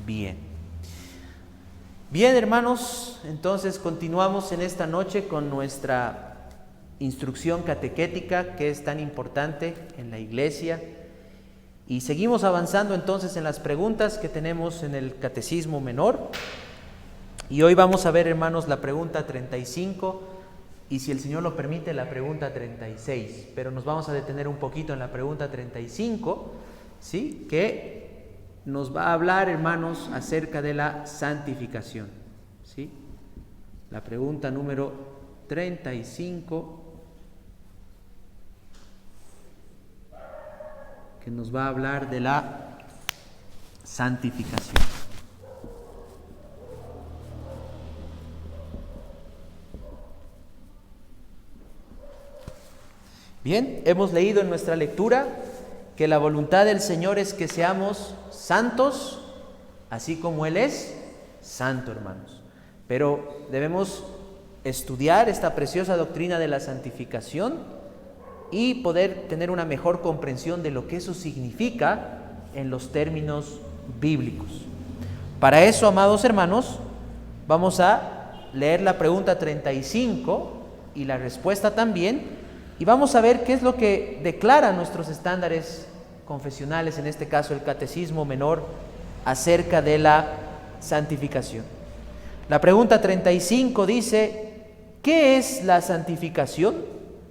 Bien. Bien, hermanos, entonces continuamos en esta noche con nuestra instrucción catequética, que es tan importante en la iglesia, y seguimos avanzando entonces en las preguntas que tenemos en el Catecismo Menor, y hoy vamos a ver, hermanos, la pregunta 35 y, si el Señor lo permite, la pregunta 36, pero nos vamos a detener un poquito en la pregunta 35, ¿sí?, que nos va a hablar, hermanos, acerca de la santificación, ¿sí? La pregunta número 35, que nos va a hablar de la santificación. Bien, hemos leído en nuestra lectura que la voluntad del Señor es que seamos santos, así como Él es santo, hermanos. Pero debemos estudiar esta preciosa doctrina de la santificación y poder tener una mejor comprensión de lo que eso significa en los términos bíblicos. Para eso, amados hermanos, vamos a leer la pregunta 35 y la respuesta también, y vamos a ver qué es lo que declaran nuestros estándares confesionales, en este caso el Catecismo Menor, acerca de la santificación. La pregunta 35 dice: ¿qué es la santificación?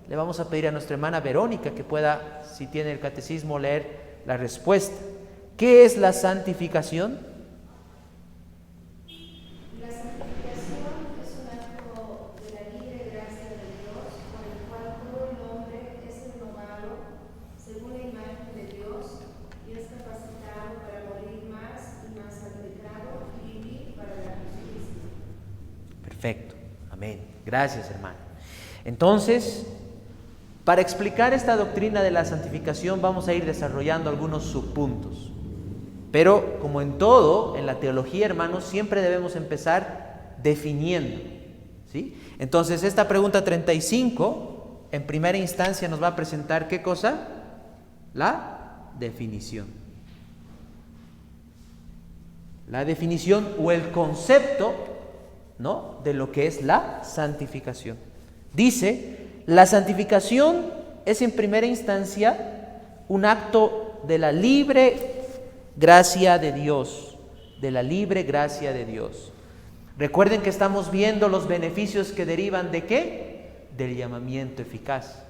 Le vamos a pedir a nuestra hermana Verónica que pueda, si tiene el catecismo, leer la respuesta. ¿Qué es la santificación? Perfecto, amén. Gracias, hermano. Entonces, para explicar esta doctrina de la santificación vamos a ir desarrollando algunos subpuntos. Pero, como en todo, en la teología, hermanos, siempre debemos empezar definiendo, ¿sí? Entonces, esta pregunta 35, en primera instancia, nos va a presentar ¿qué cosa? La definición. La definición o el concepto, ¿no?, de lo que es la santificación. Dice: la santificación es en primera instancia un acto de la libre gracia de Dios, de la libre gracia de Dios. Recuerden que estamos viendo los beneficios que derivan ¿de qué? Del llamamiento eficaz.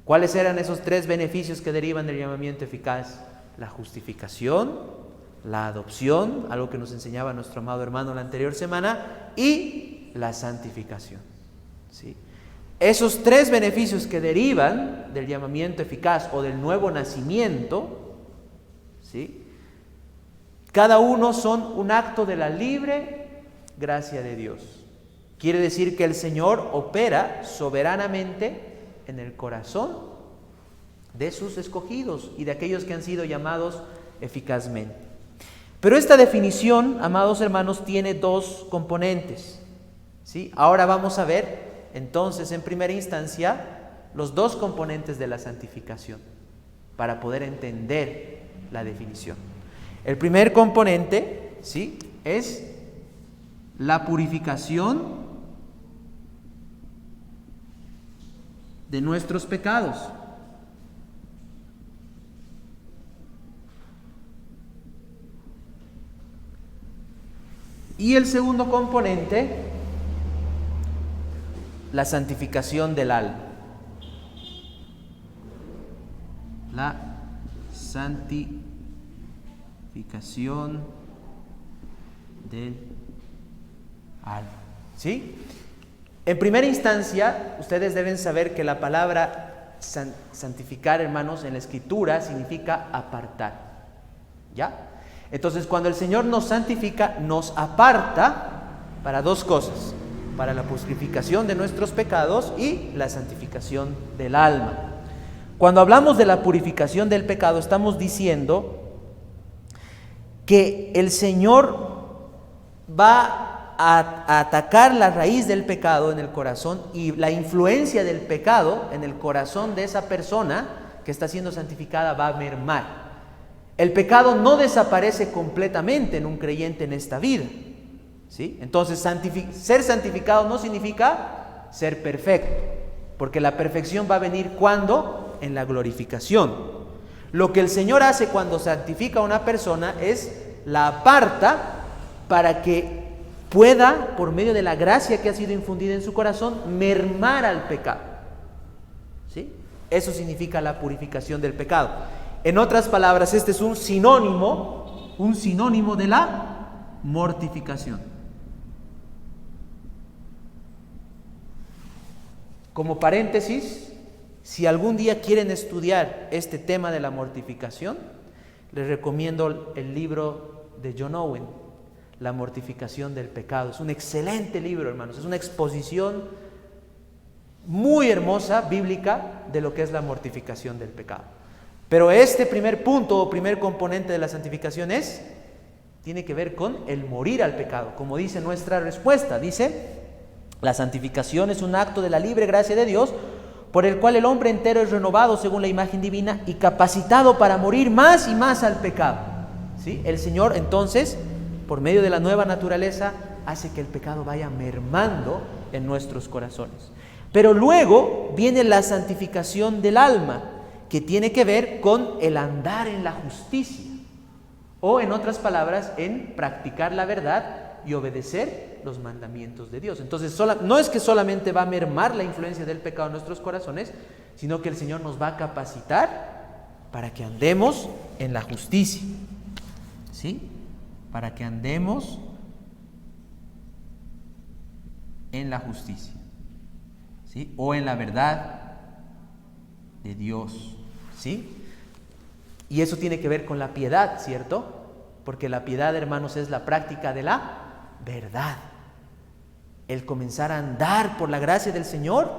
¿Cuáles eran esos tres beneficios que derivan del llamamiento eficaz? La justificación, la adopción, algo que nos enseñaba nuestro amado hermano la anterior semana, y la santificación, ¿sí? Esos tres beneficios que derivan del llamamiento eficaz o del nuevo nacimiento, ¿sí?, cada uno son un acto de la libre gracia de Dios. Quiere decir que el Señor opera soberanamente en el corazón de sus escogidos y de aquellos que han sido llamados eficazmente. Pero esta definición, amados hermanos, tiene dos componentes, ¿sí? Ahora vamos a ver, entonces, en primera instancia, los dos componentes de la santificación, para poder entender la definición. El primer componente, ¿sí?, es la purificación de nuestros pecados. Y el segundo componente, la santificación del alma. La santificación del alma. ¿Sí? En primera instancia, ustedes deben saber que la palabra santificar, hermanos, en la Escritura significa apartar. ¿Ya? Entonces, cuando el Señor nos santifica, nos aparta para dos cosas: para la purificación de nuestros pecados y la santificación del alma. Cuando hablamos de la purificación del pecado, estamos diciendo que el Señor va a atacar la raíz del pecado en el corazón, y la influencia del pecado en el corazón de esa persona que está siendo santificada va a mermar. El pecado no desaparece completamente en un creyente en esta vida, ¿sí? Entonces, ser santificado no significa ser perfecto, porque la perfección va a venir ¿cuándo? En la glorificación. Lo que el Señor hace cuando santifica a una persona es la aparta para que pueda, por medio de la gracia que ha sido infundida en su corazón, mermar al pecado, ¿sí? Eso significa la purificación del pecado. En otras palabras, este es un sinónimo de la mortificación. Como paréntesis, si algún día quieren estudiar este tema de la mortificación, les recomiendo el libro de John Owen, La mortificación del pecado. Es un excelente libro, hermanos. Es una exposición muy hermosa, bíblica, de lo que es la mortificación del pecado. Pero este primer punto o primer componente de la santificación tiene que ver con el morir al pecado. Como dice nuestra respuesta, dice: la santificación es un acto de la libre gracia de Dios por el cual el hombre entero es renovado según la imagen divina y capacitado para morir más y más al pecado, ¿sí? El Señor entonces, por medio de la nueva naturaleza, hace que el pecado vaya mermando en nuestros corazones. Pero luego viene la santificación del alma, que tiene que ver con el andar en la justicia, o en otras palabras, en practicar la verdad y obedecer los mandamientos de Dios. Entonces, no es que solamente va a mermar la influencia del pecado en nuestros corazones, sino que el Señor nos va a capacitar para que andemos en la justicia, ¿sí? Para que andemos en la justicia, ¿sí? O en la verdad de Dios, ¿sí? Y eso tiene que ver con la piedad, ¿cierto? Porque la piedad, hermanos, es la práctica de la verdad. El comenzar a andar por la gracia del Señor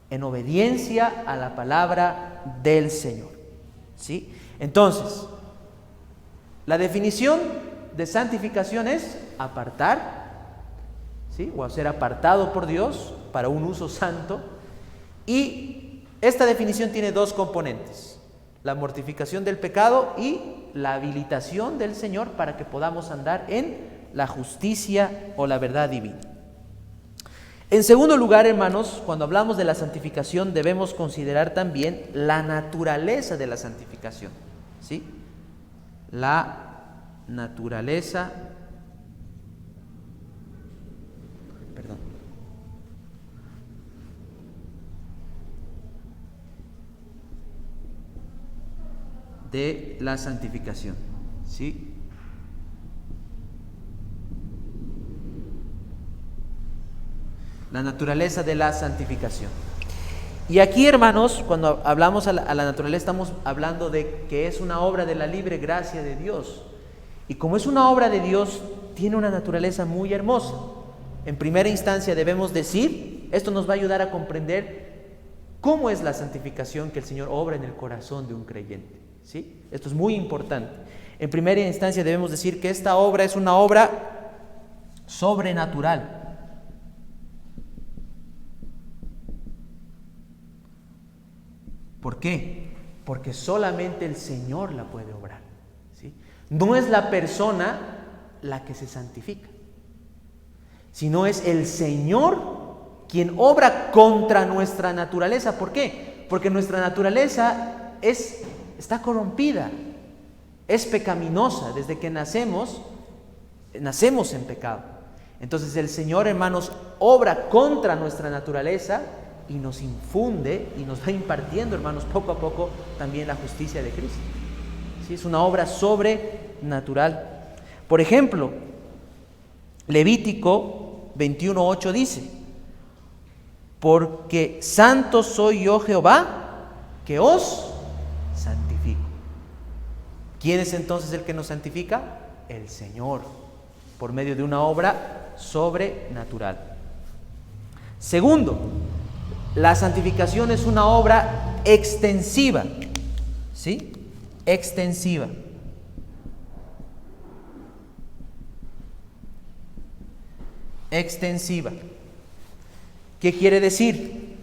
en obediencia a la palabra del Señor, ¿sí? Entonces, la definición de santificación es apartar, ¿sí? O ser apartado por Dios para un uso santo. Y esta definición tiene dos componentes: la mortificación del pecado y la habilitación del Señor para que podamos andar en la justicia o la verdad divina. En segundo lugar, hermanos, cuando hablamos de la santificación debemos considerar también la naturaleza de la santificación, ¿sí? La naturaleza, de la santificación, ¿sí? La naturaleza de la santificación. Y aquí, hermanos, cuando hablamos a la naturaleza, estamos hablando de que es una obra de la libre gracia de Dios. Y como es una obra de Dios, tiene una naturaleza muy hermosa. En primera instancia debemos decir, esto nos va a ayudar a comprender cómo es la santificación que el Señor obra en el corazón de un creyente, ¿sí? Esto es muy importante. En primera instancia debemos decir que esta obra es una obra sobrenatural. ¿Por qué? Porque solamente el Señor la puede obrar, ¿sí? No es la persona la que se santifica, sino es el Señor quien obra contra nuestra naturaleza. ¿Por qué? Porque nuestra naturaleza está corrompida, es pecaminosa. Desde que nacemos en pecado. Entonces el Señor, hermanos, obra contra nuestra naturaleza y nos infunde y nos va impartiendo, hermanos, poco a poco también la justicia de Cristo, ¿sí? Es una obra sobrenatural. Por ejemplo, Levítico 21:8 dice: porque santo soy yo, Jehová, que os santifico. ¿Quién es entonces el que nos santifica? El Señor, por medio de una obra sobrenatural. Segundo, la santificación es una obra extensiva, ¿sí? Extensiva. Extensiva. ¿Qué quiere decir?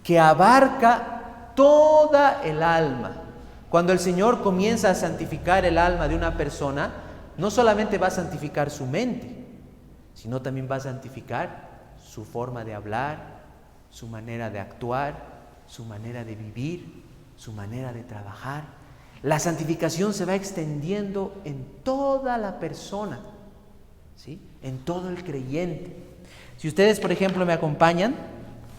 Que abarca toda el alma, Cuando el Señor comienza a santificar el alma de una persona, no solamente va a santificar su mente, sino también va a santificar su forma de hablar, su manera de actuar, su manera de vivir, su manera de trabajar. La santificación se va extendiendo en toda la persona, ¿sí? En todo el creyente. Si ustedes, por ejemplo, me acompañan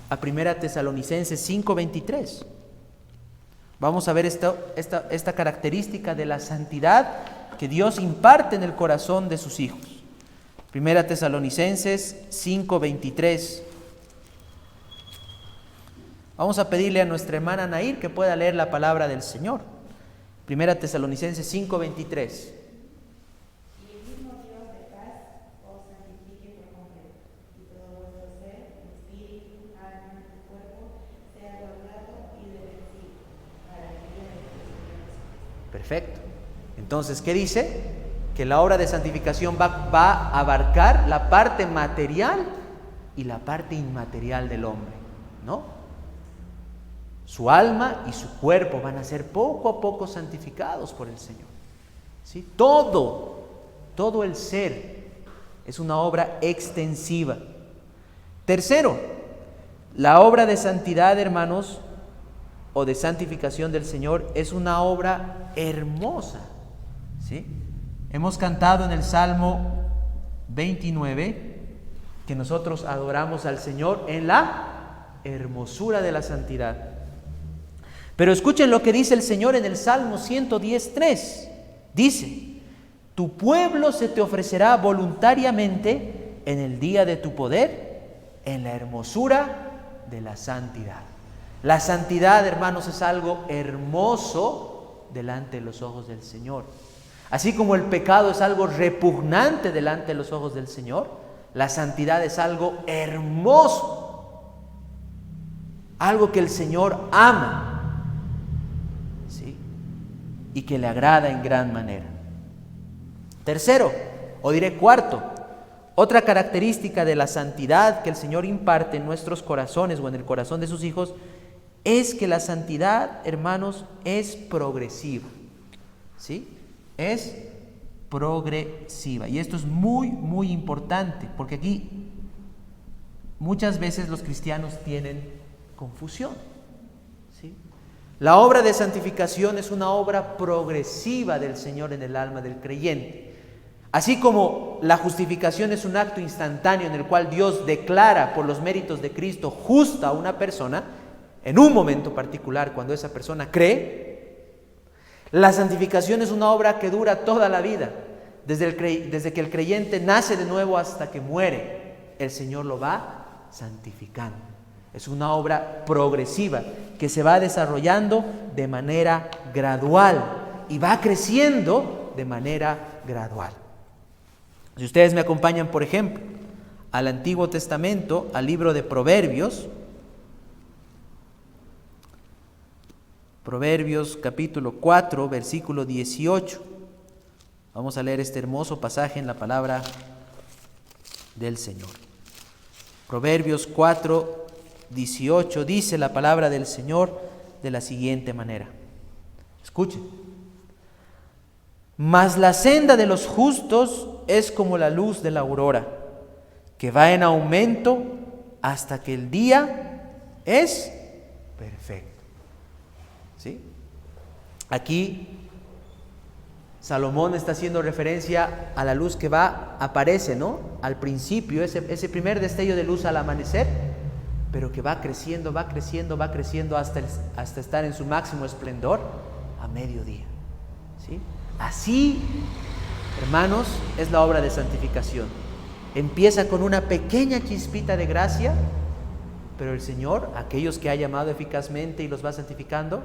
a 1 Tesalonicenses 5:23, vamos a ver esta característica de la santidad que Dios imparte en el corazón de sus hijos. 1 Tesalonicenses 5:23. Vamos a pedirle a nuestra hermana Nair que pueda leer la palabra del Señor. 1 Tesalonicenses 5:23. Perfecto. Entonces, ¿qué dice? Que la obra de santificación va a abarcar la parte material y la parte inmaterial del hombre, ¿no? Su alma y su cuerpo van a ser poco a poco santificados por el Señor, ¿sí? Todo el ser es una obra extensiva. Tercero, la obra de santidad, hermanos, o de santificación del Señor es una obra hermosa, ¿sí? Hemos cantado en el Salmo 29 que nosotros adoramos al Señor en la hermosura de la santidad. Pero escuchen lo que dice el Señor en el Salmo 110:3. Dice: tu pueblo se te ofrecerá voluntariamente en el día de tu poder, en la hermosura de la santidad. La santidad, hermanos, es algo hermoso delante de los ojos del Señor. Así como el pecado es algo repugnante delante de los ojos del Señor, la santidad es algo hermoso, algo que el Señor ama, ¿sí? Y que le agrada en gran manera. Tercero, o diré cuarto, otra característica de la santidad que el Señor imparte en nuestros corazones o en el corazón de sus hijos es que la santidad, hermanos, es progresiva, ¿sí? Es progresiva. Y esto es muy, muy importante, porque aquí muchas veces los cristianos tienen confusión, ¿sí? La obra de santificación es una obra progresiva del Señor en el alma del creyente. Así como la justificación es un acto instantáneo en el cual Dios declara por los méritos de Cristo justa a una persona, en un momento particular cuando esa persona cree, la santificación es una obra que dura toda la vida. Desde que el creyente nace de nuevo hasta que muere, el Señor lo va santificando. Es una obra progresiva que se va desarrollando de manera gradual y va creciendo de manera gradual. Si ustedes me acompañan, por ejemplo, al Antiguo Testamento, al libro de Proverbios, Proverbios capítulo 4, versículo 18. Vamos a leer este hermoso pasaje en la palabra del Señor. Proverbios 4, 18 dice la palabra del Señor de la siguiente manera. Escuchen. Mas la senda de los justos es como la luz de la aurora, que va en aumento hasta que el día es perfecto. ¿Sí? Aquí Salomón está haciendo referencia a la luz que aparece, ¿no? Al principio, ese primer destello de luz al amanecer, pero que va creciendo hasta estar en su máximo esplendor a mediodía, ¿sí? Así, hermanos, es la obra de santificación. Empieza con una pequeña chispita de gracia, pero el Señor, aquellos que ha llamado eficazmente y los va santificando,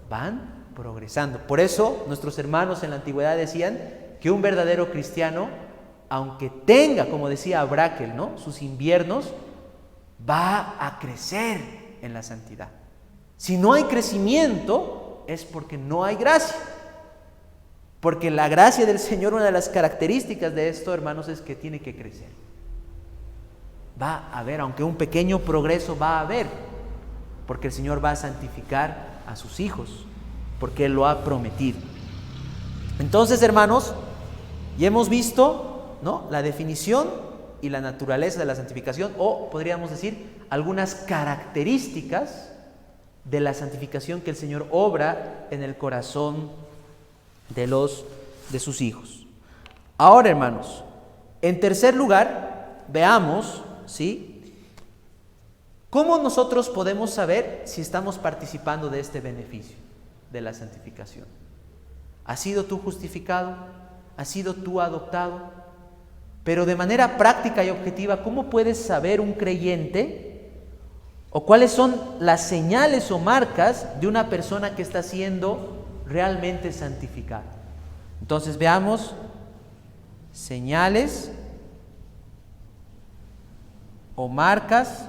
van progresando. Por eso nuestros hermanos en la antigüedad decían que un verdadero cristiano, aunque tenga, como decía Brakel, ¿no?, sus inviernos, va a crecer en la santidad. Si no hay crecimiento, es porque no hay gracia. Porque la gracia del Señor, una de las características de esto, hermanos, es que tiene que crecer. Va a haber, aunque un pequeño progreso va a haber, porque el Señor va a santificar a sus hijos. porque Él lo ha prometido. Entonces, hermanos, ya hemos visto, ¿no?, la definición y la naturaleza de la santificación, o podríamos decir algunas características de la santificación que el Señor obra en el corazón de sus hijos. Ahora, hermanos, en tercer lugar, veamos, ¿sí?, cómo nosotros podemos saber si estamos participando de este beneficio de la santificación. ¿Has sido tú justificado? ¿Has sido tú adoptado? Pero de manera práctica y objetiva, ¿cómo puedes saber un creyente o cuáles son las señales o marcas de una persona que está siendo realmente santificada? Entonces veamos señales o marcas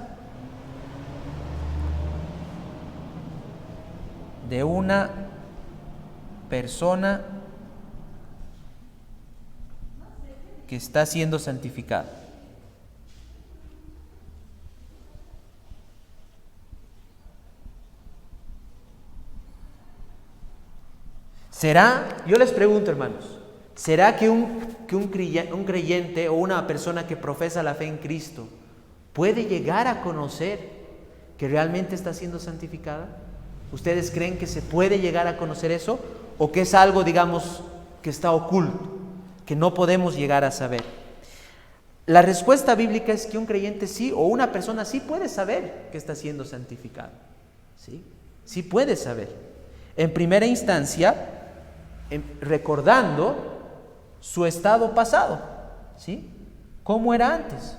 de una persona que está siendo santificada. ¿Será, yo les pregunto, hermanos, será que un creyente o una persona que profesa la fe en Cristo puede llegar a conocer que realmente está siendo santificada? ¿Ustedes creen que se puede llegar a conocer eso? ¿O que es algo, digamos, que está oculto, que no podemos llegar a saber? La respuesta bíblica es que un creyente sí, o una persona sí puede saber que está siendo santificado. ¿Sí? Sí puede saber. En primera instancia, recordando su estado pasado. ¿Sí? ¿Cómo era antes?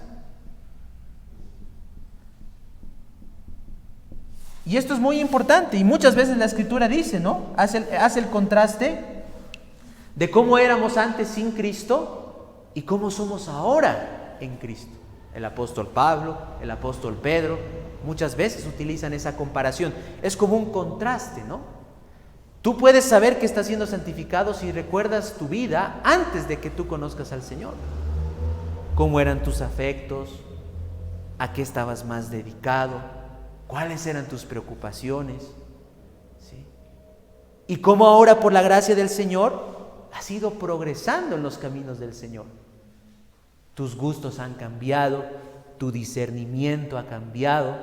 Y esto es muy importante, y muchas veces la Escritura dice, ¿no?, hace el contraste de cómo éramos antes sin Cristo y cómo somos ahora en Cristo. El apóstol Pablo, el apóstol Pedro, muchas veces utilizan esa comparación. Es como un contraste, ¿no? Tú puedes saber que estás siendo santificado si recuerdas tu vida antes de que tú conozcas al Señor. ¿Cómo eran tus afectos? ¿A qué estabas más dedicado? ¿Cuáles eran tus preocupaciones? ¿Sí? Y cómo ahora, por la gracia del Señor, has ido progresando en los caminos del Señor. Tus gustos han cambiado, tu discernimiento ha cambiado,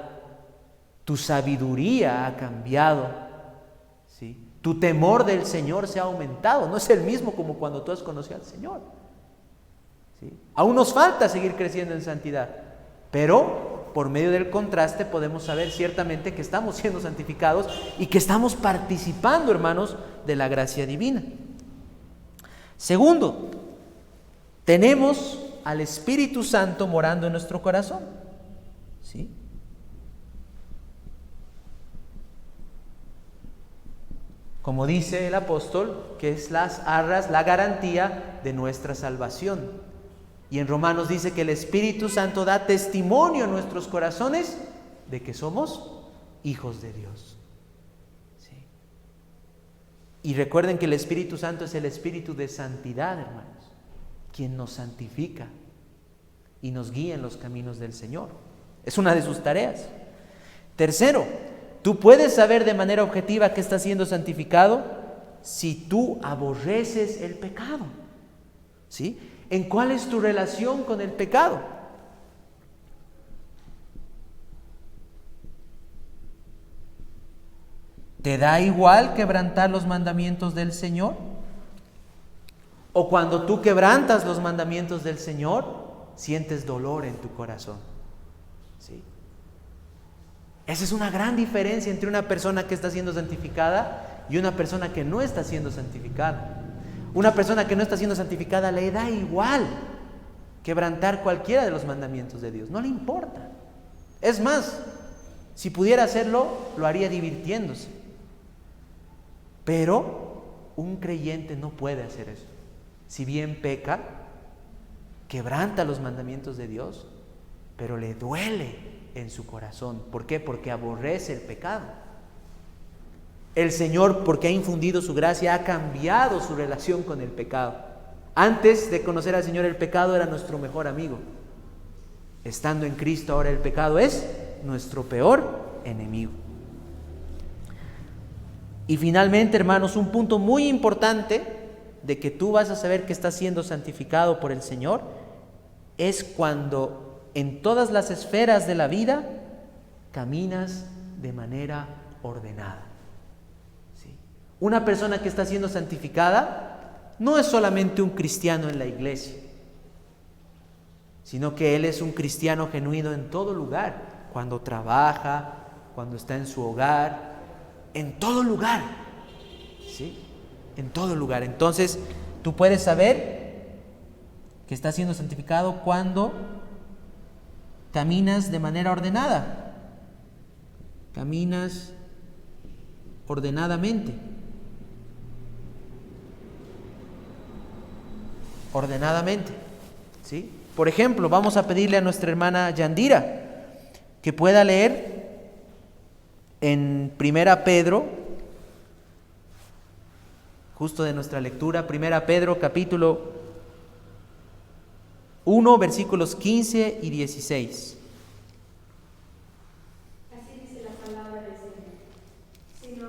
tu sabiduría ha cambiado, ¿sí? Tu temor del Señor se ha aumentado, no es el mismo como cuando tú has conocido al Señor. ¿Sí? Aún nos falta seguir creciendo en santidad, pero por medio del contraste podemos saber ciertamente que estamos siendo santificados y que estamos participando, hermanos, de la gracia divina. Segundo, tenemos al Espíritu Santo morando en nuestro corazón. ¿Sí? Como dice el apóstol, que es las arras, la garantía de nuestra salvación. Y en Romanos dice que el Espíritu Santo da testimonio a nuestros corazones de que somos hijos de Dios. ¿Sí? Y recuerden que el Espíritu Santo es el Espíritu de santidad, hermanos, quien nos santifica y nos guía en los caminos del Señor. Es una de sus tareas. Tercero, tú puedes saber de manera objetiva que estás siendo santificado si tú aborreces el pecado. ¿Sí? ¿En cuál es tu relación con el pecado? ¿Te da igual quebrantar los mandamientos del Señor? ¿O cuando tú quebrantas los mandamientos del Señor, sientes dolor en tu corazón? ¿Sí? Esa es una gran diferencia entre una persona que está siendo santificada y una persona que no está siendo santificada. Una persona que no está siendo santificada le da igual quebrantar cualquiera de los mandamientos de Dios, no le importa. Es más, si pudiera hacerlo, lo haría divirtiéndose. Pero un creyente no puede hacer eso. Si bien peca, quebranta los mandamientos de Dios, pero le duele en su corazón. ¿Por qué? Porque aborrece el pecado. El Señor, porque ha infundido su gracia, ha cambiado su relación con el pecado. Antes de conocer al Señor, el pecado era nuestro mejor amigo. Estando en Cristo, ahora el pecado es nuestro peor enemigo. Y finalmente, hermanos, un punto muy importante de que tú vas a saber que estás siendo santificado por el Señor es cuando en todas las esferas de la vida caminas de manera ordenada. ¿Sí? Una persona que está siendo santificada no es solamente un cristiano en la iglesia, sino que él es un cristiano genuino en todo lugar, cuando trabaja, cuando está en su hogar, en todo lugar, ¿sí? En todo lugar. Entonces, tú puedes saber que estás siendo santificado cuando caminas de manera ordenada. Caminas ordenadamente. Ordenadamente, ¿sí? Por ejemplo, vamos a pedirle a nuestra hermana Yandira que pueda leer en 1 Pedro, justo de nuestra lectura, 1 Pedro capítulo 1, versículos 15 y 16. Así dice la palabra del Señor. Sino,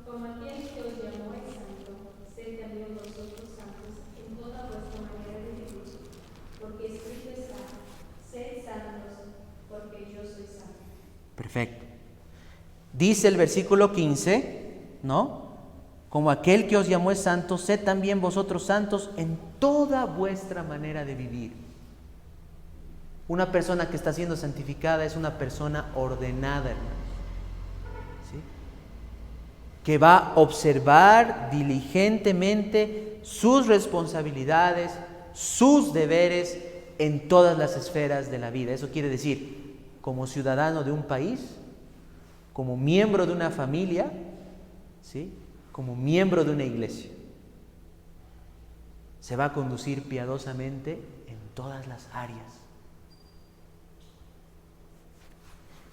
como aquel que os llamó es santo, sed también vosotros santos en toda vuestra manera de vivir, porque escrito está, sed santos, porque yo soy santo. Perfecto. Dice el versículo 15, ¿no? Como aquel que os llamó es santo, sed también vosotros santos en toda vuestra manera de vivir. Una persona que está siendo santificada es una persona ordenada, hermanos, ¿sí? Que va a observar diligentemente sus responsabilidades, sus deberes en todas las esferas de la vida. Eso quiere decir, como ciudadano de un país, como miembro de una familia, ¿sí? Como miembro de una iglesia. Se va a conducir piadosamente en todas las áreas.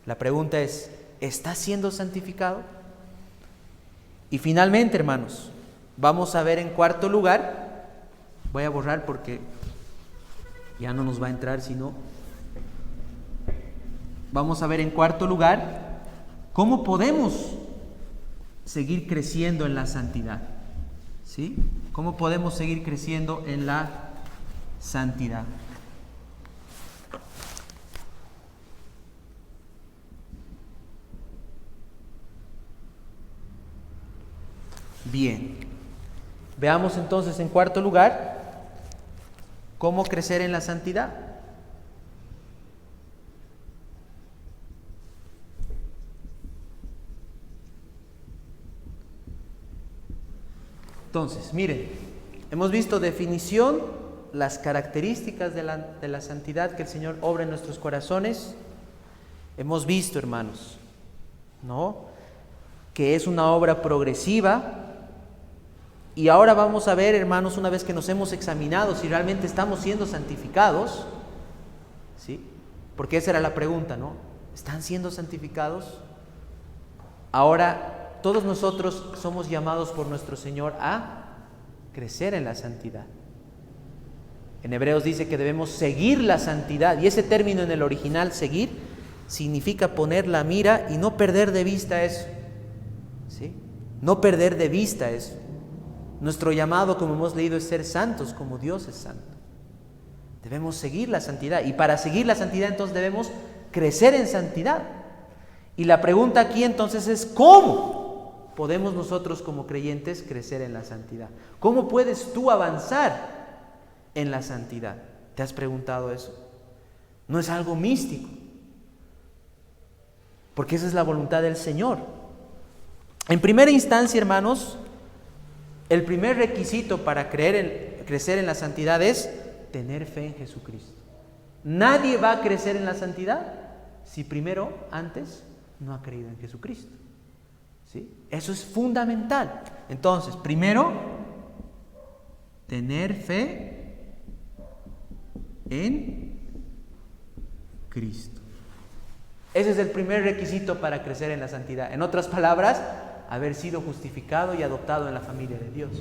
La pregunta es, ¿estás siendo santificado? Y finalmente, hermanos, vamos a ver en cuarto lugar, voy a borrar porque ya no nos va a entrar, sino vamos a ver en cuarto lugar cómo podemos seguir creciendo en la santidad, ¿sí? ¿Cómo podemos seguir creciendo en la santidad? Bien, veamos entonces en cuarto lugar cómo crecer en la santidad. Entonces, miren, hemos visto definición, las características de la santidad que el Señor obra en nuestros corazones. Hemos visto, hermanos, ¿no? Que es una obra progresiva. Y ahora vamos a ver, hermanos, una vez que nos hemos examinado si realmente estamos siendo santificados, ¿sí? Porque esa era la pregunta, ¿no? ¿Están siendo santificados? Ahora todos nosotros somos llamados por nuestro Señor a crecer en la santidad. En Hebreos dice que debemos seguir la santidad, y ese término en el original, seguir, significa poner la mira y no perder de vista eso, ¿sí? No perder de vista eso. Nuestro llamado, como hemos leído, es ser santos como Dios es santo. Debemos seguir la santidad, y para seguir la santidad entonces debemos crecer en santidad. Y la pregunta aquí entonces es, ¿cómo podemos nosotros como creyentes crecer en la santidad? ¿Cómo puedes tú avanzar en la santidad? ¿Te has preguntado eso? No es algo místico, porque esa es la voluntad del Señor. En primera instancia, hermanos, el primer requisito para crecer en la santidad es tener fe en Jesucristo. Nadie va a crecer en la santidad si primero, antes, no ha creído en Jesucristo, ¿sí? Eso es fundamental. Entonces, primero, tener fe en Cristo. Ese es el primer requisito para crecer en la santidad. En otras palabras, haber sido justificado y adoptado en la familia de Dios.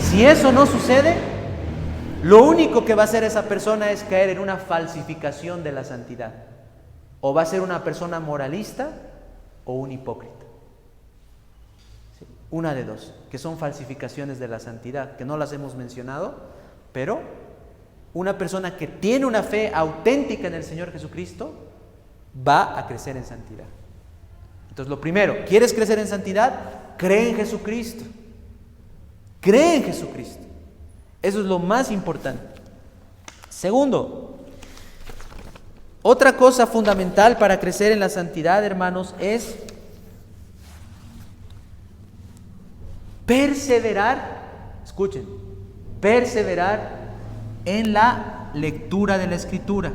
Si eso no sucede, lo único que va a hacer esa persona es caer en una falsificación de la santidad. O va a ser una persona moralista o un hipócrita. Una de dos, que son falsificaciones de la santidad, que no las hemos mencionado, pero una persona que tiene una fe auténtica en el Señor Jesucristo va a crecer en santidad. Entonces, lo primero, ¿quieres crecer en santidad? Cree en Jesucristo. Cree en Jesucristo. Eso es lo más importante. Segundo, otra cosa fundamental para crecer en la santidad, hermanos, es perseverar, escuchen, perseverar en la lectura de la Escritura.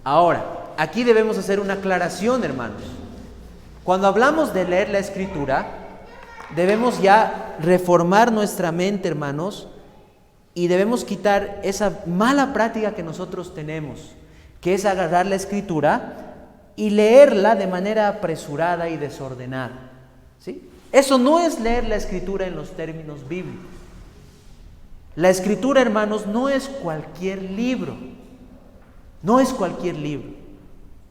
Ahora, aquí debemos hacer una aclaración, hermanos. Cuando hablamos de leer la Escritura, debemos ya reformar nuestra mente, hermanos, y debemos quitar esa mala práctica que nosotros tenemos, que es agarrar la Escritura y leerla de manera apresurada y desordenada, ¿sí? Eso no es leer la Escritura en los términos bíblicos. La Escritura, hermanos, no es cualquier libro. No es cualquier libro,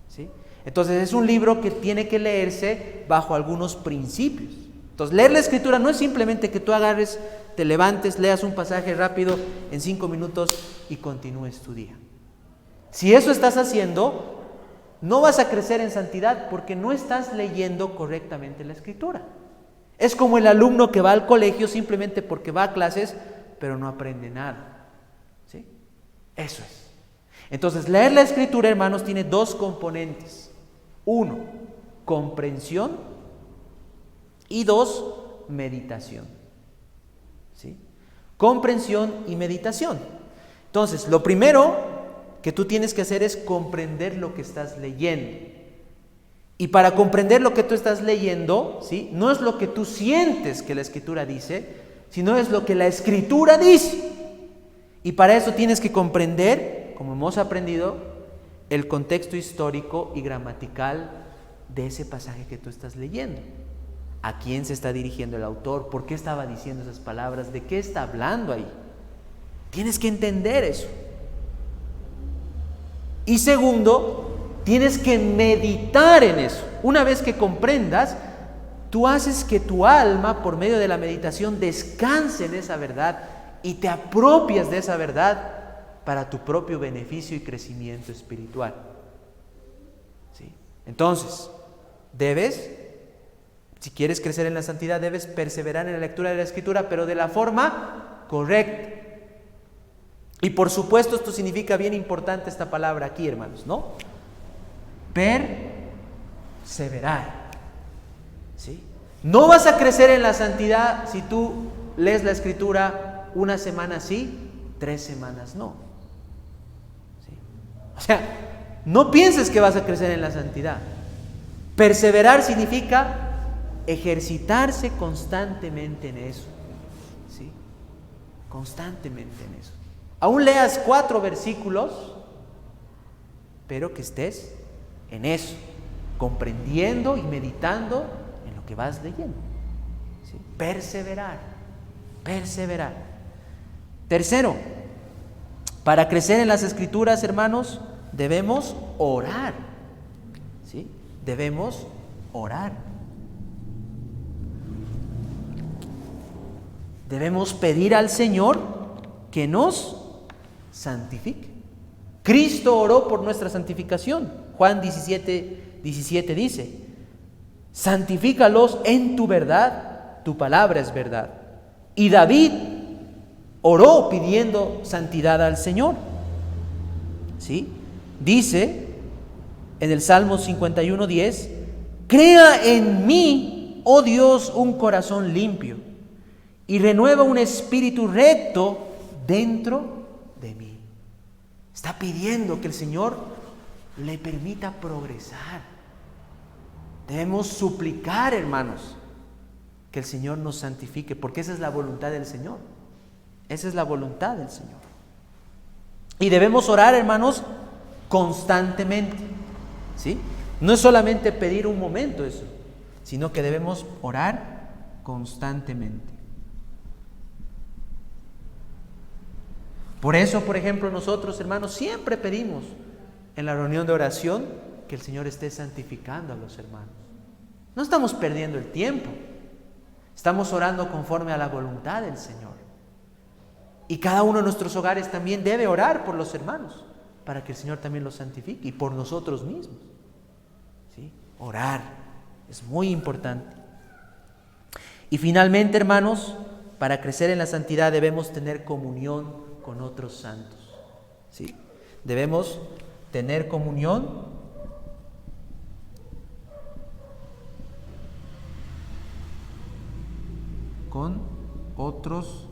¿sí? Entonces es un libro que tiene que leerse bajo algunos principios. Entonces leer la Escritura no es simplemente que tú agarres, te levantes, leas un pasaje rápido en 5 minutos y continúes tu día. Si eso estás haciendo, no vas a crecer en santidad porque no estás leyendo correctamente la Escritura. Es como el alumno que va al colegio simplemente porque va a clases, pero no aprende nada, ¿sí? Eso es. Entonces, leer la Escritura, hermanos, tiene dos componentes. Uno, comprensión, y dos, meditación. ¿Sí? Comprensión y meditación. Entonces, lo primero que tú tienes que hacer es comprender lo que estás leyendo. Y para comprender lo que tú estás leyendo, ¿sí?, no es lo que tú sientes que la Escritura dice, sino es lo que la Escritura dice. Y para eso tienes que comprender, como hemos aprendido, el contexto histórico y gramatical de ese pasaje que tú estás leyendo. ¿A quién se está dirigiendo el autor? ¿Por qué estaba diciendo esas palabras? ¿De qué está hablando ahí? Tienes que entender eso. Y segundo, tienes que meditar en eso. Una vez que comprendas, tú haces que tu alma, por medio de la meditación, descanse en esa verdad y te apropias de esa verdad para tu propio beneficio y crecimiento espiritual. ¿Sí? Entonces, si quieres crecer en la santidad, debes perseverar en la lectura de la Escritura, pero de la forma correcta. Y por supuesto, esto significa bien importante esta palabra aquí, hermanos, ¿no? Perseverar. ¿Sí? No vas a crecer en la santidad si tú lees la Escritura una semana sí, 3 semanas no. O sea, no pienses que vas a crecer en la santidad. Perseverar significa ejercitarse constantemente en eso, ¿sí? Constantemente en eso. Aún leas 4 versículos, pero que estés en eso, comprendiendo y meditando en lo que vas leyendo, ¿sí? Perseverar. Tercero, para crecer en las Escrituras, hermanos, debemos orar, ¿sí? Debemos orar. Debemos pedir al Señor que nos santifique. Cristo oró por nuestra santificación. Juan 17:17 dice: santifícalos en tu verdad, tu palabra es verdad. Y David oró pidiendo santidad al Señor, ¿sí? Dice en el Salmo 51:10: crea en mí, oh Dios, un corazón limpio y renueva un espíritu recto dentro de mí. Está pidiendo que el Señor le permita progresar. Debemos suplicar, hermanos, que el Señor nos santifique, porque esa es la voluntad del Señor. Esa es la voluntad del Señor. Y debemos orar, hermanos, constantemente, ¿sí? No es solamente pedir un momento eso, sino que debemos orar constantemente. Por eso, por ejemplo, nosotros, hermanos, siempre pedimos en la reunión de oración que el Señor esté santificando a los hermanos. No estamos perdiendo el tiempo. Estamos orando conforme a la voluntad del Señor. Y cada uno de nuestros hogares también debe orar por los hermanos, para que el Señor también los santifique, y por nosotros mismos. ¿Sí? Orar es muy importante. Y finalmente, hermanos, para crecer en la santidad debemos tener comunión con otros santos. ¿Sí? Debemos tener comunión con otros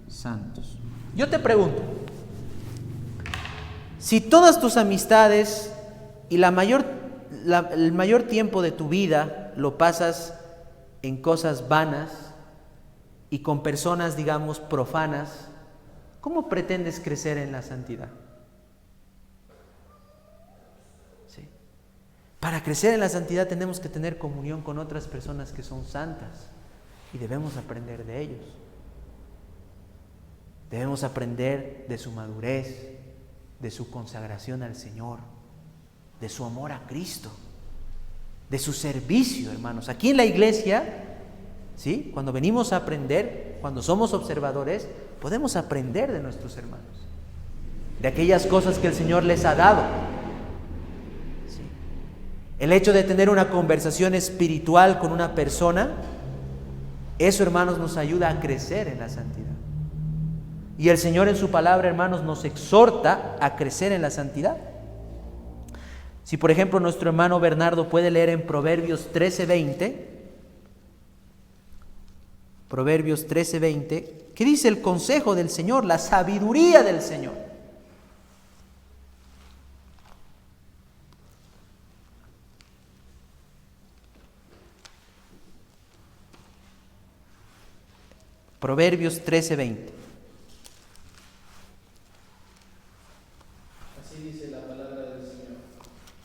santos. Yo te pregunto, si todas tus amistades y el mayor tiempo de tu vida lo pasas en cosas vanas y con personas, digamos, profanas, ¿cómo pretendes crecer en la santidad? ¿Sí? Para crecer en la santidad tenemos que tener comunión con otras personas que son santas y debemos aprender de ellos. Debemos aprender de su madurez, de su consagración al Señor, de su amor a Cristo, de su servicio, hermanos. Aquí en la iglesia, ¿sí? Cuando venimos a aprender, cuando somos observadores, podemos aprender de nuestros hermanos, de aquellas cosas que el Señor les ha dado. ¿Sí? El hecho de tener una conversación espiritual con una persona, eso, hermanos, nos ayuda a crecer en la santidad. Y el Señor en su palabra, hermanos, nos exhorta a crecer en la santidad. Si, por ejemplo, nuestro hermano Bernardo puede leer en Proverbios 13:20, Proverbios 13:20, ¿qué dice el consejo del Señor? La sabiduría del Señor. Proverbios 13:20. Así dice la palabra del Señor: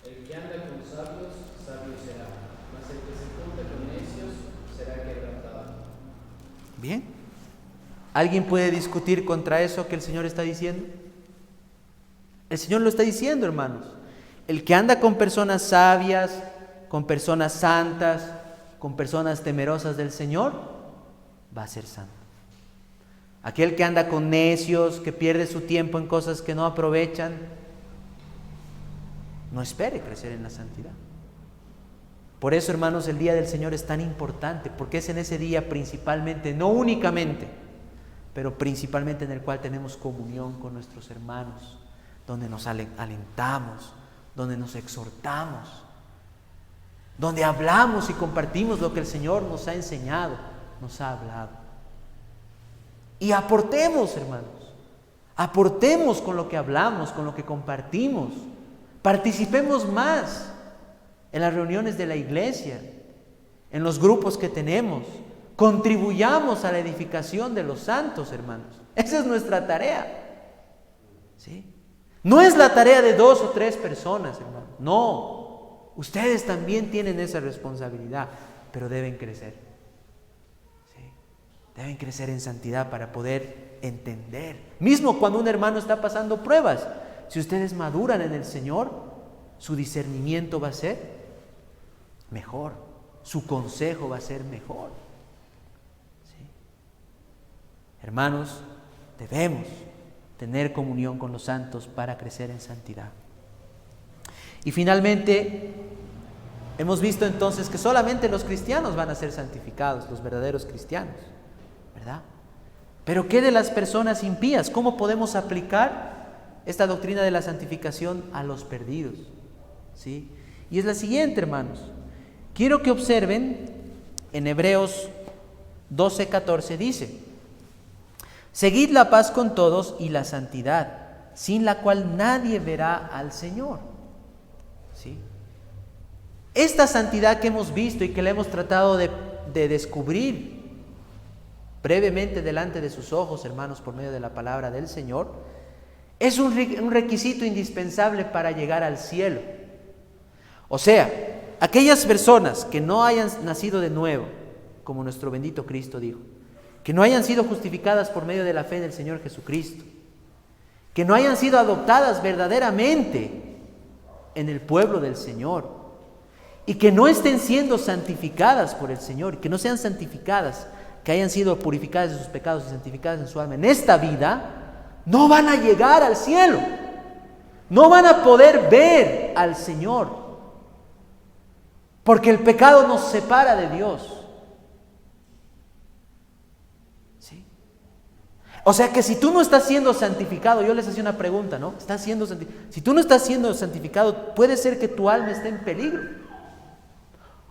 el que anda con sabios, sabio será, mas el que se junta con necios será quebrantado. Bien. ¿Alguien puede discutir contra eso que el Señor está diciendo? El Señor lo está diciendo, hermanos. El que anda con personas sabias, con personas santas, con personas temerosas del Señor, va a ser santo. Aquel que anda con necios, que pierde su tiempo en cosas que no aprovechan, no espere crecer en la santidad. Por eso, hermanos, el día del Señor es tan importante, porque es en ese día principalmente, no únicamente, pero principalmente en el cual tenemos comunión con nuestros hermanos, donde nos alentamos, donde nos exhortamos, donde hablamos y compartimos lo que el Señor nos ha enseñado, nos ha hablado. Y aportemos, hermanos, aportemos con lo que hablamos, con lo que compartimos. Participemos más en las reuniones de la iglesia, en los grupos que tenemos. Contribuyamos a la edificación de los santos, hermanos. Esa es nuestra tarea. ¿Sí? No es la tarea de 2 o 3 personas, hermanos. No, ustedes también tienen esa responsabilidad, pero deben crecer. Deben crecer en santidad para poder entender. Mismo cuando un hermano está pasando pruebas, si ustedes maduran en el Señor, su discernimiento va a ser mejor, su consejo va a ser mejor. ¿Sí? Hermanos, debemos tener comunión con los santos para crecer en santidad. Y finalmente, hemos visto entonces que solamente los cristianos van a ser santificados, los verdaderos cristianos, ¿verdad? Pero ¿qué de las personas impías? ¿Cómo podemos aplicar esta doctrina de la santificación a los perdidos? ¿Sí? Y es la siguiente, hermanos. Quiero que observen en Hebreos 12:14 dice: seguid la paz con todos y la santidad, sin la cual nadie verá al Señor. ¿Sí? Esta santidad que hemos visto y que le hemos tratado de descubrir brevemente delante de sus ojos, hermanos, por medio de la palabra del Señor, es un requisito indispensable para llegar al cielo. O sea, aquellas personas que no hayan nacido de nuevo, como nuestro bendito Cristo dijo, que no hayan sido justificadas por medio de la fe en el Señor Jesucristo, que no hayan sido adoptadas verdaderamente en el pueblo del Señor, y que no estén siendo santificadas por el Señor, que no sean santificadas, que hayan sido purificadas de sus pecados y santificadas en su alma en esta vida, no van a llegar al cielo, no van a poder ver al Señor, porque el pecado nos separa de Dios. ¿Sí? O sea que si tú no estás siendo santificado, yo les hacía una pregunta, ¿no? Si tú no estás siendo santificado, puede ser que tu alma esté en peligro.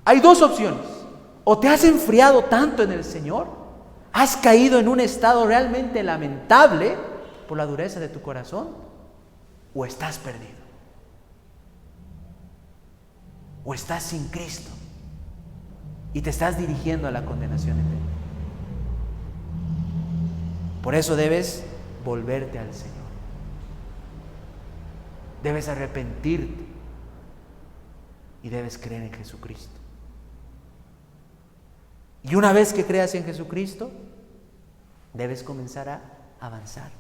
Hay dos opciones: o te has enfriado tanto en el Señor, has caído en un estado realmente lamentable por la dureza de tu corazón, o estás perdido, o estás sin Cristo y te estás dirigiendo a la condenación eterna. Por eso debes volverte al Señor, debes arrepentirte y debes creer en Jesucristo. Y una vez que creas en Jesucristo, debes comenzar a avanzar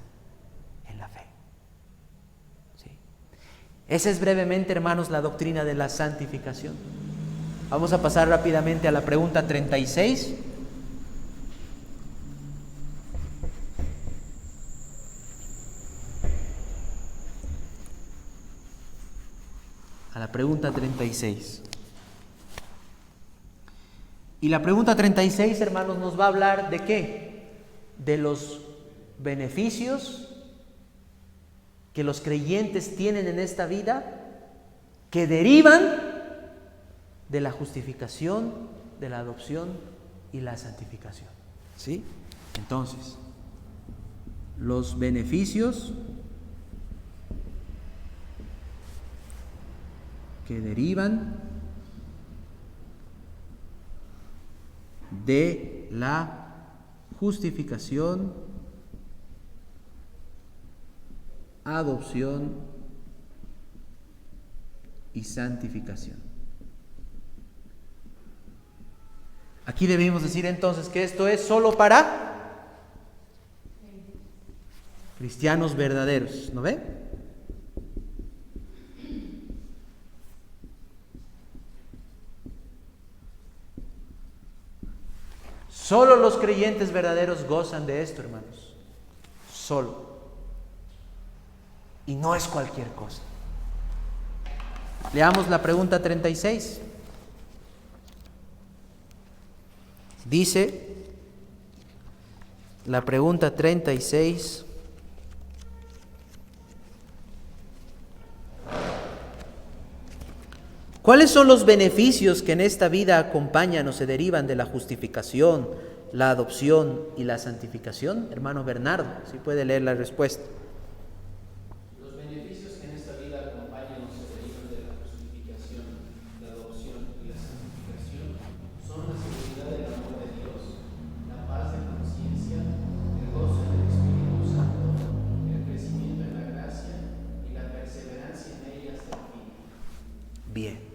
en la fe. ¿Sí? Esa es brevemente, hermanos, la doctrina de la santificación. Vamos a pasar rápidamente a la pregunta 36. A la pregunta 36. Y la pregunta 36, hermanos, nos va a hablar de ¿qué? De los beneficios que los creyentes tienen en esta vida, que derivan de la justificación, de la adopción y la santificación. ¿Sí? Entonces, los beneficios que derivan de la justificación, adopción y santificación. Aquí debemos decir entonces que esto es solo para cristianos verdaderos, ¿no ve? Solo los creyentes verdaderos gozan de esto, hermanos. Solo. Y no es cualquier cosa. Leamos la pregunta 36. Dice la pregunta 36: ¿cuáles son los beneficios que en esta vida acompañan o se derivan de la justificación, la adopción y la santificación? Hermano Bernardo, si puede leer la respuesta. Los beneficios que en esta vida acompañan o se derivan de la justificación, la adopción y la santificación son la seguridad del amor de Dios, la paz de conciencia, el gozo en el Espíritu Santo, el crecimiento en la gracia y la perseverancia en ella hasta el fin. Bien.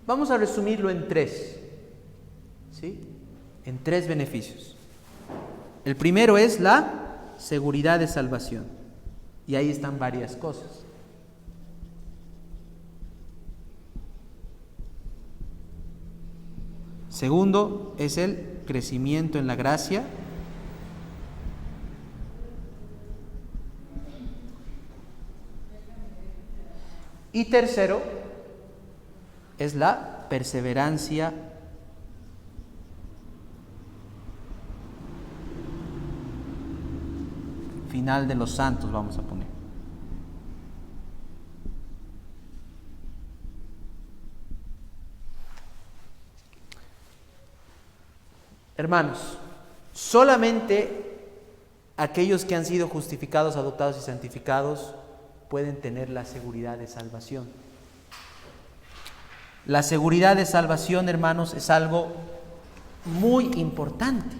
Vamos a resumirlo en tres, ¿sí? En tres beneficios. El primero es la seguridad de salvación. Y ahí están varias cosas. Segundo es el crecimiento en la gracia. Y tercero es la perseverancia final de los santos, vamos a poner. Hermanos, solamente aquellos que han sido justificados, adoptados y santificados pueden tener la seguridad de salvación. La seguridad de salvación, hermanos, es algo muy importante.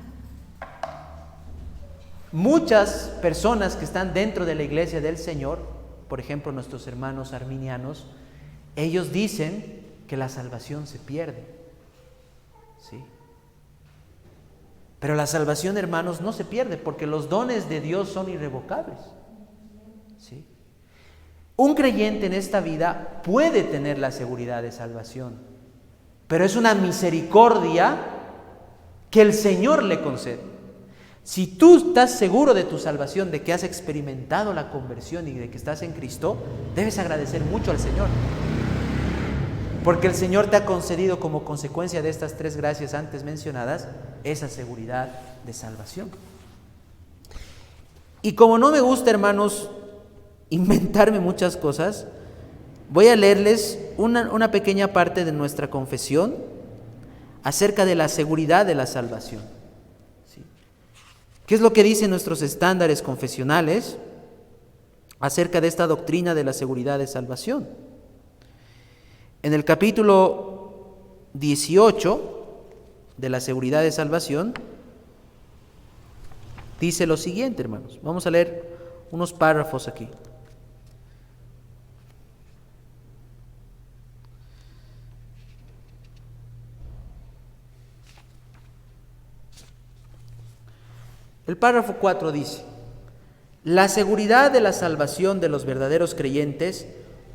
Muchas personas que están dentro de la iglesia del Señor, por ejemplo nuestros hermanos arminianos, ellos dicen que la salvación se pierde. ¿Sí? Pero la salvación, hermanos, no se pierde porque los dones de Dios son irrevocables. ¿Sí? Un creyente en esta vida puede tener la seguridad de salvación, pero es una misericordia que el Señor le concede. Si tú estás seguro de tu salvación, de que has experimentado la conversión y de que estás en Cristo, debes agradecer mucho al Señor. Porque el Señor te ha concedido como consecuencia de estas 3 gracias antes mencionadas, esa seguridad de salvación. Y como no me gusta, hermanos, inventarme muchas cosas, voy a leerles una pequeña parte de nuestra confesión acerca de la seguridad de la salvación. ¿Sí? ¿Qué es lo que dicen nuestros estándares confesionales acerca de esta doctrina de la seguridad de salvación? En el capítulo 18 de la seguridad de salvación dice lo siguiente, hermanos. Vamos a leer unos párrafos aquí. El párrafo 4 dice: la seguridad de la salvación de los verdaderos creyentes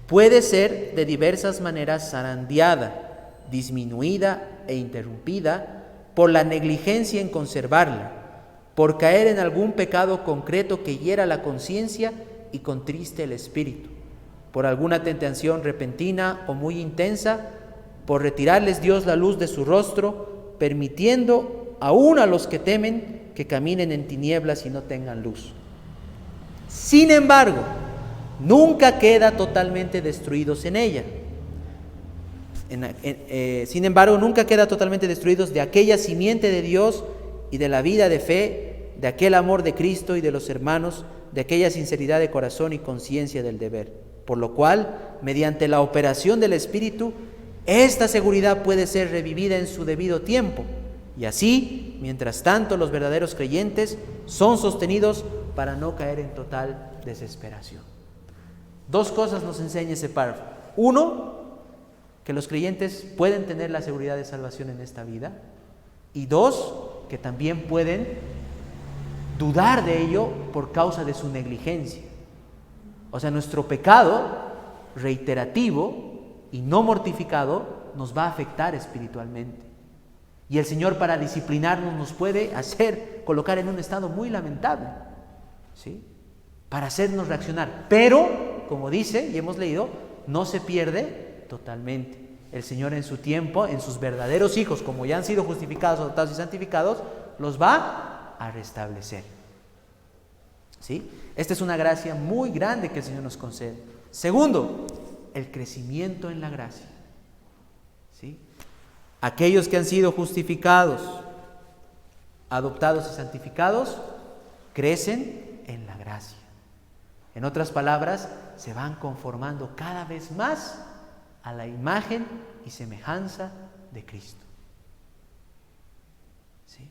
puede ser de diversas maneras zarandeada, disminuida e interrumpida por la negligencia en conservarla, por caer en algún pecado concreto que hiera la conciencia y contriste el espíritu, por alguna tentación repentina o muy intensa, por retirarles Dios la luz de su rostro, permitiendo aún a los que temen que caminen en tinieblas y no tengan luz. Sin embargo, nunca queda totalmente destruidos en ella. Sin embargo, nunca queda totalmente destruidos de aquella simiente de Dios y de la vida de fe, de aquel amor de Cristo y de los hermanos, de aquella sinceridad de corazón y conciencia del deber. Por lo cual, mediante la operación del Espíritu, esta seguridad puede ser revivida en su debido tiempo. Y así, mientras tanto, los verdaderos creyentes son sostenidos para no caer en total desesperación. 2 cosas nos enseña ese párrafo. 1, que los creyentes pueden tener la seguridad de salvación en esta vida. Y 2, que también pueden dudar de ello por causa de su negligencia. O sea, nuestro pecado reiterativo y no mortificado nos va a afectar espiritualmente. Y el Señor, para disciplinarnos, nos puede colocar en un estado muy lamentable, ¿sí? Para hacernos reaccionar. Pero, como dice y hemos leído, no se pierde totalmente. El Señor en su tiempo, en sus verdaderos hijos, como ya han sido justificados, adoptados y santificados, los va a restablecer. ¿Sí? Esta es una gracia muy grande que el Señor nos concede. Segundo, el crecimiento en la gracia. ¿Sí? Aquellos que han sido justificados, adoptados y santificados, crecen en la gracia. En otras palabras, se van conformando cada vez más a la imagen y semejanza de Cristo. ¿Sí?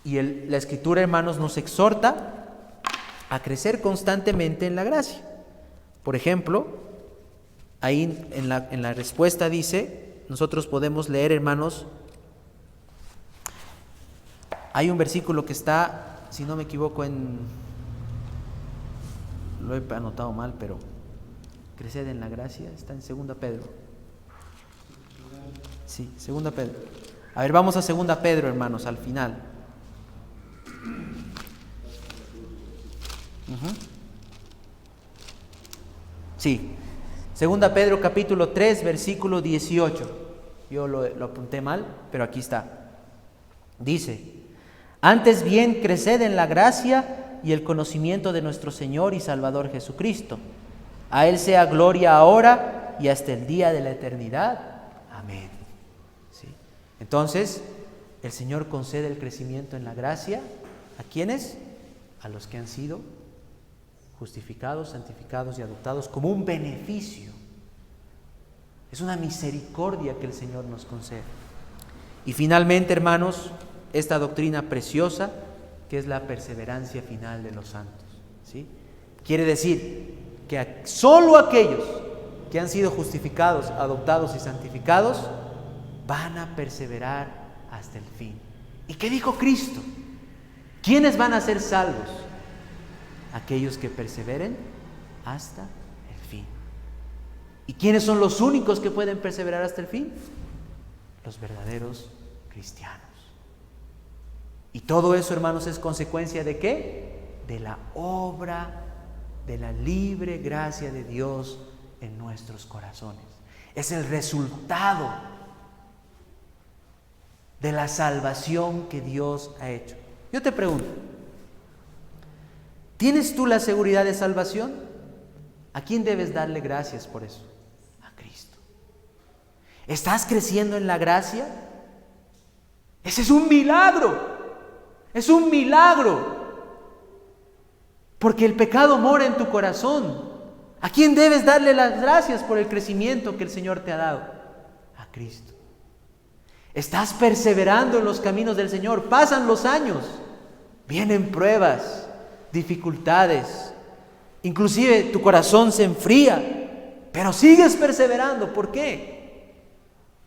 Y la Escritura, hermanos, nos exhorta a crecer constantemente en la gracia. Por ejemplo, ahí en la respuesta dice, nosotros podemos leer, hermanos, hay un versículo que está, si no me equivoco, lo he anotado mal, pero creced en la gracia, está en 2 Pedro. Sí, 2 Pedro. A ver, vamos a 2 Pedro, hermanos, al final. Sí, 2 Pedro capítulo 3, versículo 18. Yo lo apunté mal, pero aquí está. Dice: antes bien, creced en la gracia y el conocimiento de nuestro Señor y Salvador Jesucristo. A Él sea gloria ahora y hasta el día de la eternidad. Amén. ¿Sí? Entonces, el Señor concede el crecimiento en la gracia. ¿A quiénes? A los que han sido justificados, santificados y adoptados como un beneficio. Es una misericordia que el Señor nos concede. Y finalmente, hermanos, esta doctrina preciosa que es la perseverancia final de los santos. ¿Sí? Quiere decir que solo aquellos que han sido justificados, adoptados y santificados, van a perseverar hasta el fin. ¿Y qué dijo Cristo? ¿Quiénes van a ser salvos? Aquellos que perseveren hasta el fin. ¿Y quiénes son los únicos que pueden perseverar hasta el fin? Los verdaderos cristianos. Y todo eso, hermanos, es consecuencia ¿de qué? De la obra, de la libre gracia de Dios en nuestros corazones. Es el resultado de la salvación que Dios ha hecho. Yo te pregunto, ¿tienes tú la seguridad de salvación? ¿A quién debes darle gracias por eso? A Cristo. ¿Estás creciendo en la gracia? Ese es un milagro. Es un milagro. Porque el pecado mora en tu corazón. ¿A quién debes darle las gracias por el crecimiento que el Señor te ha dado? A Cristo. Estás perseverando en los caminos del Señor. Pasan los años. Vienen pruebas, dificultades. Inclusive tu corazón se enfría. Pero sigues perseverando. ¿Por qué?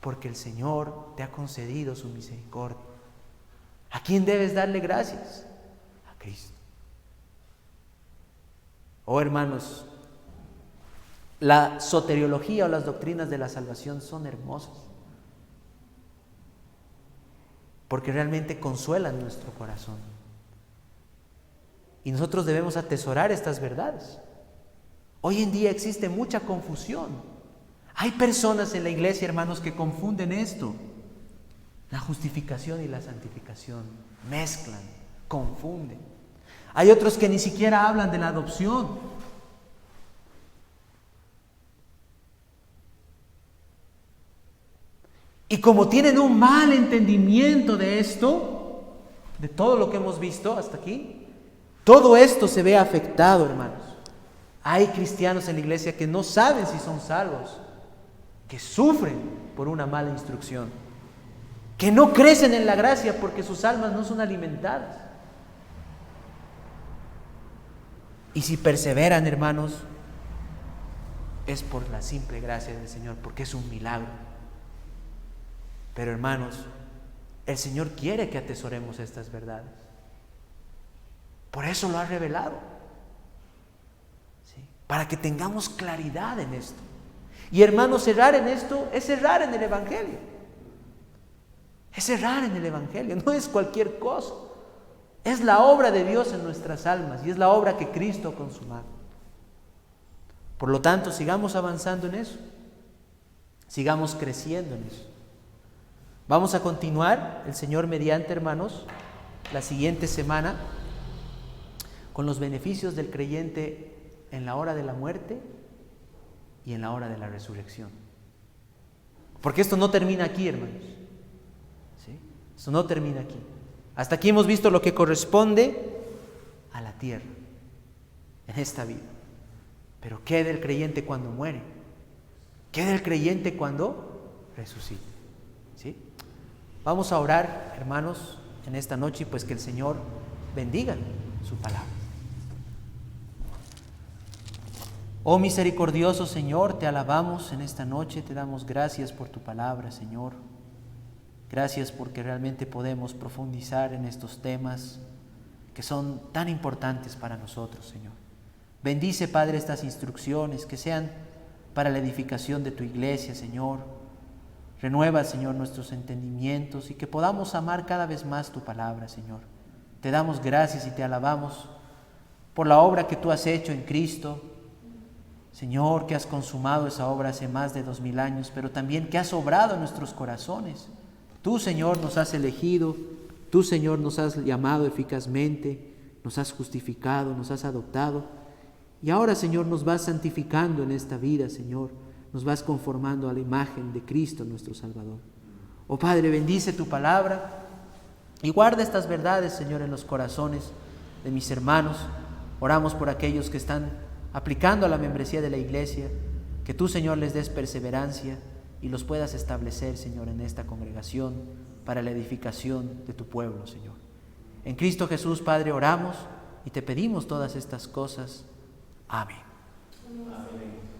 Porque el Señor te ha concedido su misericordia. ¿A quién debes darle gracias? A Cristo. Oh, hermanos, la soteriología o las doctrinas de la salvación son hermosas, porque realmente consuelan nuestro corazón. Y nosotros debemos atesorar estas verdades. Hoy en día existe mucha confusión. Hay personas en la iglesia, hermanos, que confunden esto. La justificación y la santificación. Mezclan, confunden. Hay otros que ni siquiera hablan de la adopción. Y como tienen un mal entendimiento de esto, de todo lo que hemos visto hasta aquí, todo esto se ve afectado, hermanos. Hay cristianos en la iglesia que no saben si son salvos, que sufren por una mala instrucción, que no crecen en la gracia porque sus almas no son alimentadas. Y si perseveran, hermanos, es por la simple gracia del Señor, porque es un milagro. Pero, hermanos, el Señor quiere que atesoremos estas verdades. Por eso lo ha revelado. ¿Sí? Para que tengamos claridad en esto. Y, hermanos, errar en esto es errar en el Evangelio. Es errar en el Evangelio, no es cualquier cosa. Es la obra de Dios en nuestras almas y es la obra que Cristo ha consumado. Por lo tanto, sigamos avanzando en eso. Sigamos creciendo en eso. Vamos a continuar, el Señor mediante, hermanos, la siguiente semana con los beneficios del creyente en la hora de la muerte y en la hora de la resurrección. Porque esto no termina aquí, hermanos. ¿Sí? Esto no termina aquí. Hasta aquí hemos visto lo que corresponde a la tierra, en esta vida. Pero ¿qué del creyente cuando muere? ¿Qué del creyente cuando resucite? ¿Sí? Vamos a orar, hermanos, en esta noche, pues que el Señor bendiga su palabra. Oh misericordioso Señor, te alabamos en esta noche, te damos gracias por tu palabra, Señor. Gracias porque realmente podemos profundizar en estos temas que son tan importantes para nosotros, Señor. Bendice, Padre, estas instrucciones que sean para la edificación de tu iglesia, Señor. Renueva, Señor, nuestros entendimientos y que podamos amar cada vez más tu palabra, Señor. Te damos gracias y te alabamos por la obra que tú has hecho en Cristo, Señor, que has consumado esa obra hace más de 2000 años, pero también que has obrado en nuestros corazones. Tú, Señor, nos has elegido, tú, Señor, nos has llamado eficazmente, nos has justificado, nos has adoptado. Y ahora, Señor, nos vas santificando en esta vida, Señor. Nos vas conformando a la imagen de Cristo, nuestro Salvador. Oh Padre, bendice tu palabra y guarda estas verdades, Señor, en los corazones de mis hermanos. Oramos por aquellos que están aplicando a la membresía de la iglesia, que tú, Señor, les des perseverancia y los puedas establecer, Señor, en esta congregación para la edificación de tu pueblo, Señor. En Cristo Jesús, Padre, oramos y te pedimos todas estas cosas. Amén. Amén.